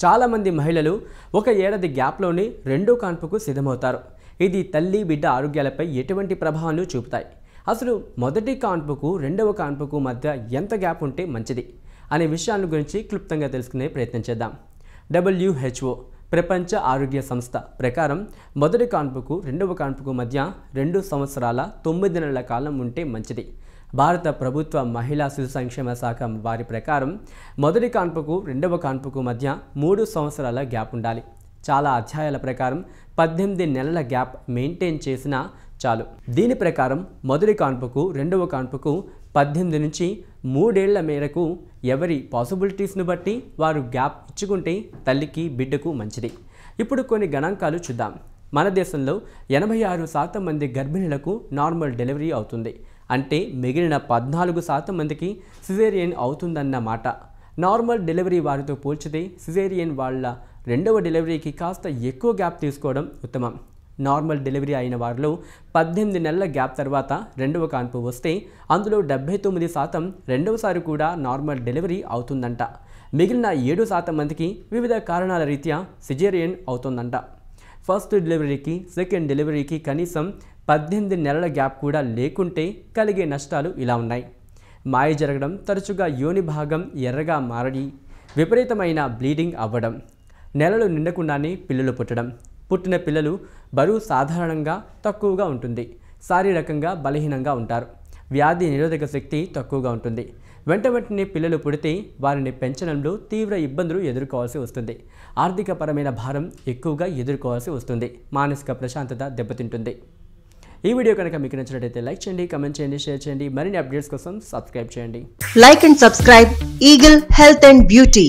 చాలామంది మహిళలు ఒక ఏడాది గ్యాప్లోనే రెండో కాన్పుకు సిద్ధమవుతారు. ఇది తల్లి బిడ్డ ఆరోగ్యాలపై ఎటువంటి ప్రభావాన్ని చూపుతాయి? అసలు మొదటి కాన్పుకు రెండవ కాన్పుకు మధ్య ఎంత గ్యాప్ ఉంటే మంచిది అనే విషయాల గురించి క్లుప్తంగా తెలుసుకునే ప్రయత్నం చేద్దాం. WHO ప్రపంచ ఆరోగ్య సంస్థ ప్రకారం మొదటి కాన్పుకు రెండవ కాన్పుకు మధ్య 2 సంవత్సరాల 9 నెలల కాలం ఉంటే మంచిది. భారత ప్రభుత్వ మహిళా శిశు సంక్షేమ శాఖ వారి ప్రకారం మొదటి కాన్పుకు రెండవ కాన్పుకు మధ్య 3 సంవత్సరాల గ్యాప్ ఉండాలి. చాలా అధ్యాయాల ప్రకారం 18 నెలల గ్యాప్ మెయింటైన్ చేసినా చాలు. దీని ప్రకారం మొదటి కాన్పుకు రెండవ కాన్పుకు 18 నుంచి 3 ఏళ్ల మేరకు ఎవరి పాసిబిలిటీస్ను బట్టి వారు గ్యాప్ ఇచ్చుకుంటే తల్లికి బిడ్డకు మంచిది. ఇప్పుడు కొన్ని గణాంకాలు చూద్దాం. మన దేశంలో 86% మంది గర్భిణులకు నార్మల్ డెలివరీ అవుతుంది. అంటే మిగిలిన 14% మందికి సిజేరియన్ అవుతుందన్నమాట. నార్మల్ డెలివరీ వారితో పోల్చితే సిజేరియన్ వాళ్ళ రెండవ డెలివరీకి కాస్త ఎక్కువ గ్యాప్ తీసుకోవడం ఉత్తమం. నార్మల్ డెలివరీ అయిన వారిలో 18 నెలల గ్యాప్ తర్వాత రెండవ కాన్పు వస్తే అందులో 79% రెండవసారి కూడా నార్మల్ డెలివరీ అవుతుందంట. మిగిలిన 7% మందికి వివిధ కారణాల రీత్యా సిజేరియన్ అవుతుందంట. ఫస్ట్ డెలివరీకి సెకండ్ డెలివరీకి కనీసం 18 నెలల గ్యాప్ కూడా లేకుంటే కలిగే నష్టాలు ఇలా ఉన్నాయి. మాయ జరగడం, తరచుగా యోని భాగం ఎర్రగా మారడి, విపరీతమైన బ్లీడింగ్ అవ్వడం, నెలలు నిండకుండానే పిల్లలు పుట్టడం, పుట్టిన పిల్లలు బరువు సాధారణంగా తక్కువగా ఉంటుంది, శారీరకంగా బలహీనంగా ఉంటారు, వ్యాధి నిరోధక శక్తి తక్కువగా ఉంటుంది, వెంటనే పిల్లలు పుడితే వారిని పెంచడంలో తీవ్ర ఇబ్బందులు ఎదుర్కోవాల్సి వస్తుంది, ఆర్థికపరమైన భారం ఎక్కువగా ఎదుర్కోవాల్సి వస్తుంది, మానసిక ప్రశాంతత దెబ్బతింటుంది. ఈ వీడియో కనుక మీకు నచ్చినట్లయితే లైక్ చేయండి, కమెంట్ చేయండి, షేర్ చేయండి. మరిన్ని అప్డేట్స్ కోసం సబ్స్క్రైబ్ చేయండి. Like and subscribe Eagle Health and Beauty.